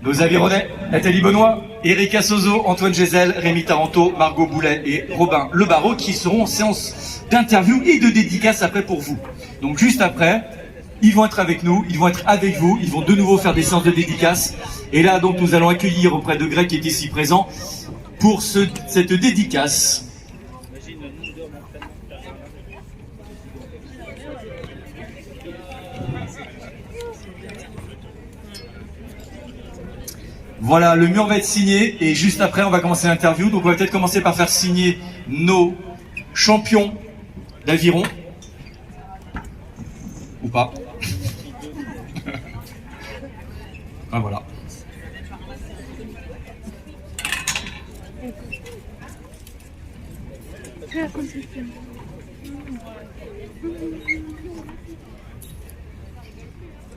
Nos avironnais, Nathalie Benoît, Erika Sozo, Antoine Gézel, Rémi Taranto, Margot Boulet et Robin Le Barreau qui seront en séance d'interview et de dédicace après pour vous. Donc juste après, ils vont être avec nous, ils vont être avec vous, ils vont de nouveau faire des séances de dédicace. Et là donc nous allons accueillir auprès de Greg qui est ici présent pour cette dédicace. Voilà, le mur va être signé et juste après on va commencer l'interview. Donc on va peut-être commencer par faire signer nos champions d'aviron. Ou pas. Ah voilà.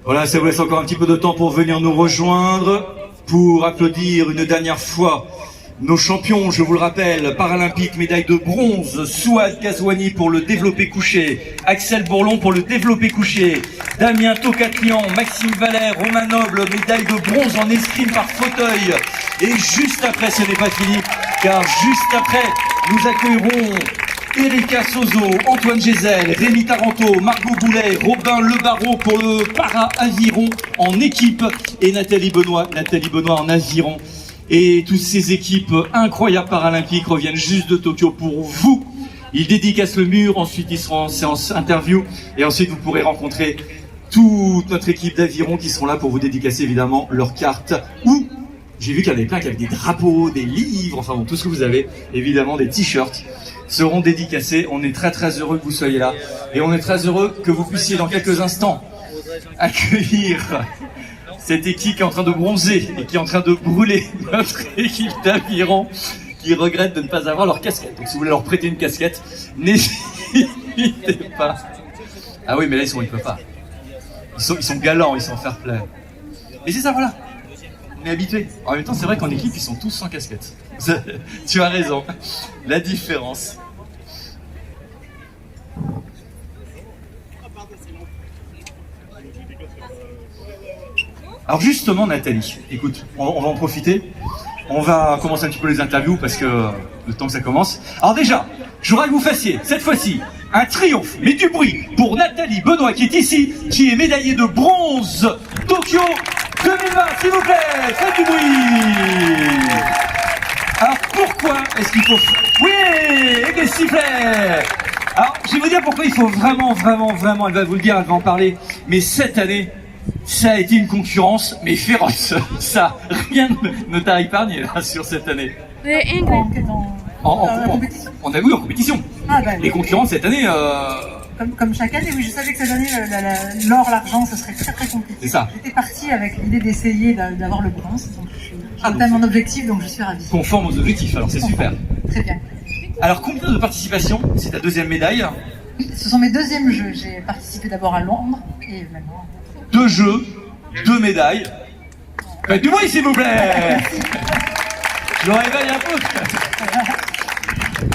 Voilà, ça vous laisse encore un petit peu de temps pour venir nous rejoindre, pour applaudir une dernière fois nos champions, je vous le rappelle, paralympiques, médaille de bronze, Souad Kazouani pour le développé couché, Axel Bourlon pour le développé couché, Damien Tocatlian, Maxime Valère, Romain Noble, médaille de bronze en escrime par fauteuil. Et juste après, ce n'est pas fini, car juste après, nous accueillerons Erika Sozo, Antoine Gézel, Rémi Taranto, Margot Boulet, Robin Le Barreau pour le para-aviron en équipe et Nathalie Benoît en aviron. Et toutes ces équipes incroyables paralympiques reviennent juste de Tokyo pour vous. Ils dédicacent le mur, ensuite ils seront en séance interview et ensuite vous pourrez rencontrer toute notre équipe d'aviron qui seront là pour vous dédicacer évidemment leurs cartes ou j'ai vu qu'il y avait plein qui avaient des drapeaux, des livres, enfin bon, tout ce que vous avez, évidemment des t-shirts seront dédicacés. On est très très heureux que vous soyez là et on est très heureux que vous puissiez dans quelques instants accueillir cette équipe qui est en train de bronzer et qui est en train de brûler notre équipe d'aviron qui regrette de ne pas avoir leur casquette. Donc si vous voulez leur prêter une casquette, n'hésitez pas. Ah oui, mais là ils peuvent pas. Ils sont galants, ils sont fair play. Mais c'est ça, voilà. On est habitué. En même temps, c'est vrai qu'en équipe, ils sont tous sans casquette. Tu as raison. La différence. Alors justement, Nathalie, écoute, on va en profiter. On va commencer un petit peu les interviews parce que le temps que ça commence. Alors déjà, je voudrais que vous fassiez, cette fois-ci, un triomphe, mais du bruit, pour Nathalie Benoît qui est ici, qui est médaillée de bronze Tokyo 2020, s'il vous plaît, faites du bruit. Alors pourquoi est-ce qu'il faut... Oui, et des sifflets. Alors, je vais vous dire pourquoi il faut vraiment, elle va vous le dire, elle va en parler, mais cette année, ça a été une concurrence, mais féroce. Ça, rien ne t'a épargné là, sur cette année. On a vu en compétition. Ah, ben, les concurrents cette année... Comme chaque année, oui, je savais que cette année, l'or, l'argent, ce serait très très compliqué. C'est ça. J'étais partie avec l'idée d'essayer d'avoir le bronze, donc j'ai atteint mon objectif, donc je suis ravie. Conforme aux objectifs, alors c'est super. Très bien. Alors combien de participations? C'est ta deuxième médaille? Ce sont mes deuxièmes jeux. J'ai participé d'abord à Londres et maintenant... 2 jeux, 2 médailles. Faites du bruit s'il vous plaît. Je le réveille un peu.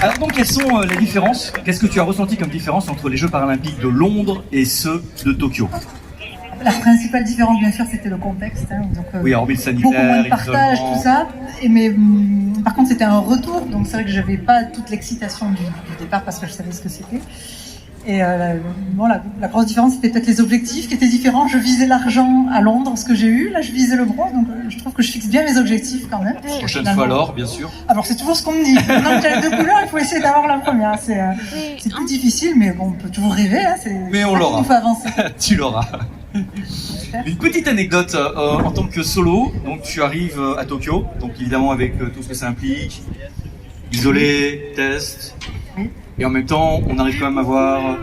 Alors donc, quelles sont les différences? Qu'est-ce que tu as ressenti comme différence entre les Jeux paralympiques de Londres et ceux de Tokyo? La principale différence, bien sûr, c'était le contexte. Hein, donc, oui, hormis le sanitaire, beaucoup moins de partage, tout ça. Mais par contre, c'était un retour, donc c'est vrai que je n'avais pas toute l'excitation du départ parce que je savais ce que c'était. Et bon, la grosse différence, c'était peut-être les objectifs qui étaient différents. Je visais l'argent à Londres, ce que j'ai eu. Là, je visais le bronze, donc je trouve que je fixe bien mes objectifs quand même. Prochaine fois l'or, bien sûr. Alors, c'est toujours ce qu'on me dit. Maintenant que j'ai les 2 couleurs, il faut essayer d'avoir la première. C'est plus difficile, mais bon, on peut toujours rêver. Hein, mais on l'aura. Il faut avancer. Tu l'auras. Une petite anecdote en tant que solo. Donc, tu arrives à Tokyo, donc évidemment avec tout ce que ça implique, isolé, test. Oui. Et en même temps, on arrive quand même à voir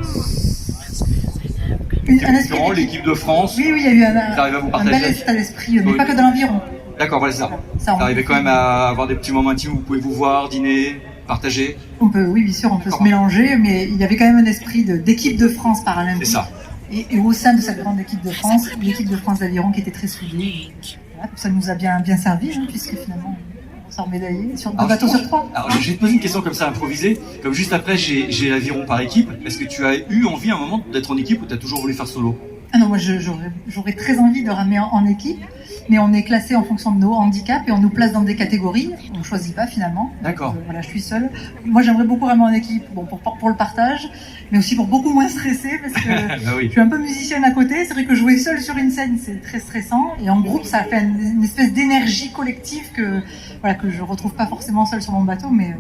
l'équipe de France. Oui, il y a eu un bel état d'esprit, mais pas que dans l'environ. D'accord, voilà, c'est ça. Vous arrivez quand même à avoir des petits moments intimes où vous pouvez vous voir, dîner, partager. On peut, oui, bien sûr, on peut se mélanger, mais il y avait quand même un esprit d'équipe de France paralympique. C'est ça. Et au sein de cette grande équipe de France, l'équipe de France d'aviron qui était très soudée. Voilà, ça nous a bien servi, hein, puisque finalement... sort médaillé sur 2 bateaux sur 3. Alors je vais te poser une question comme ça improvisée, comme juste après j'ai l'aviron par équipe. Est-ce que tu as eu envie à un moment d'être en équipe ou tu as toujours voulu faire solo? Ah non, moi j'aurais très envie de ramer en équipe, mais on est classé en fonction de nos handicaps et on nous place dans des catégories. On ne choisit pas finalement. D'accord. Voilà, je suis seule. Moi j'aimerais beaucoup ramer en équipe, bon, pour le partage, mais aussi pour beaucoup moins stresser parce que Bah oui. je suis un peu musicienne à côté. C'est vrai que jouer seule sur une scène c'est très stressant et en groupe ça fait une espèce d'énergie collective que je retrouve pas forcément seule sur mon bateau, mais.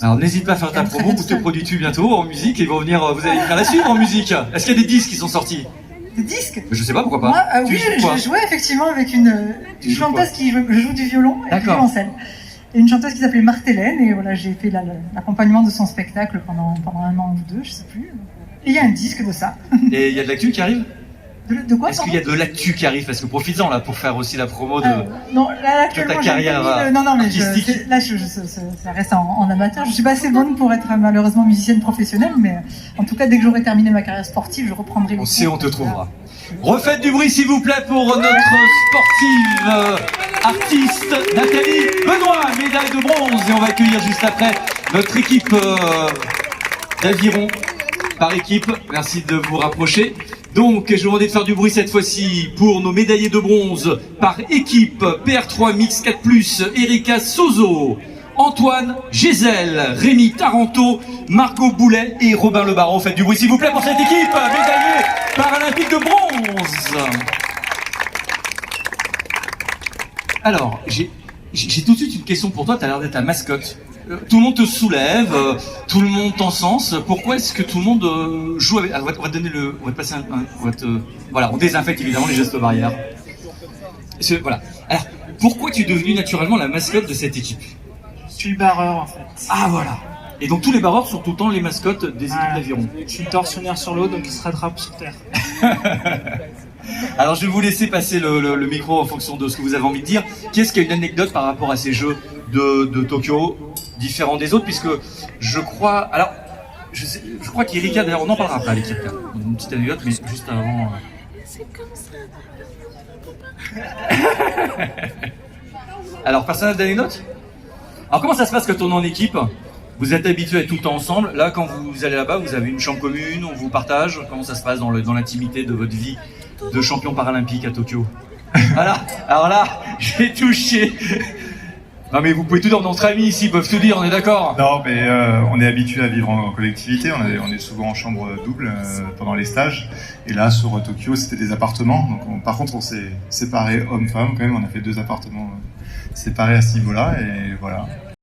Alors n'hésite pas à faire ta promo, où te produis-tu bientôt en musique et vous allez venir la suivre en musique. Est-ce qu'il y a des disques qui sont sortis? Des disques? Je sais pas, pourquoi pas. Moi, oui, je jouais effectivement avec une chanteuse qui joue du violon et du violoncelle. Et une chanteuse qui s'appelait Marthelène, et voilà, j'ai fait l'accompagnement de son spectacle pendant 1 an ou 2, je sais plus. Et il y a un disque de ça. Et il y a de l'actu qui arrive? De quoi? Est-ce qu'il y a de l'actu qui arrive? Parce que profites-en là pour faire aussi la promo de, non, là, actuellement, ta carrière non, mais artistique. ça reste en amateur. Je suis pas assez bonne pour être malheureusement musicienne professionnelle, mais en tout cas, dès que j'aurai terminé ma carrière sportive, je reprendrai les On cours. on te trouvera. Refaites du bruit s'il vous plaît pour notre sportive artiste Nathalie Benoît, médaille de bronze. Et on va accueillir juste après notre équipe d'aviron par équipe. Merci de vous rapprocher. Donc, je vais vous demander de faire du bruit cette fois-ci pour nos médaillés de bronze par équipe. PR3 Mix 4+, Erika Sozo, Antoine Gézel, Rémi Taranto, Margot Boulet et Robin Le Baron. Faites du bruit s'il vous plaît pour cette équipe médaillée paralympique de bronze. Alors, j'ai tout de suite une question pour toi. Tu as l'air d'être la mascotte. Tout le monde te soulève, tout le monde t'encense. Pourquoi est-ce que tout le monde joue avec... Alors, on va te donner on va te passer voilà, on désinfecte évidemment les gestes barrières. Voilà. Alors, pourquoi tu es devenu naturellement la mascotte de cette équipe? Je suis barreur en fait. Ah voilà. Et donc tous les barreurs sont tout le temps les mascottes des équipes d'aviron. Je suis tortionnaire sur l'eau, donc ils se rattrapent sur terre. Alors je vais vous laisser passer le micro en fonction de ce que vous avez envie de dire. Qu'est-ce qu'il y a une anecdote par rapport à ces Jeux de Tokyo, différents des autres, puisque je crois... Alors, je crois qu'Erika, d'ailleurs, on en parlera après à l'équipe. Une petite anecdote, mais juste avant... C'est comme ça. Alors, personnage d'anecdote? Alors, comment ça se passe quand on est en équipe? Vous êtes habitués à être tout le temps ensemble. Là, quand vous allez là-bas, vous avez une chambre commune, on vous partage. Comment ça se passe dans l'intimité de votre vie de champion paralympique à Tokyo? Voilà. Alors là, j'ai touché. Non mais vous pouvez tout dire, notre ami ici, ils peuvent tout dire, on est d'accord? Non mais on est habitué à vivre en collectivité, on est souvent en chambre double pendant les stages. Et là sur Tokyo c'était des appartements, donc par contre on s'est séparés hommes-femmes quand même, on a fait 2 appartements séparés à ce niveau-là et voilà.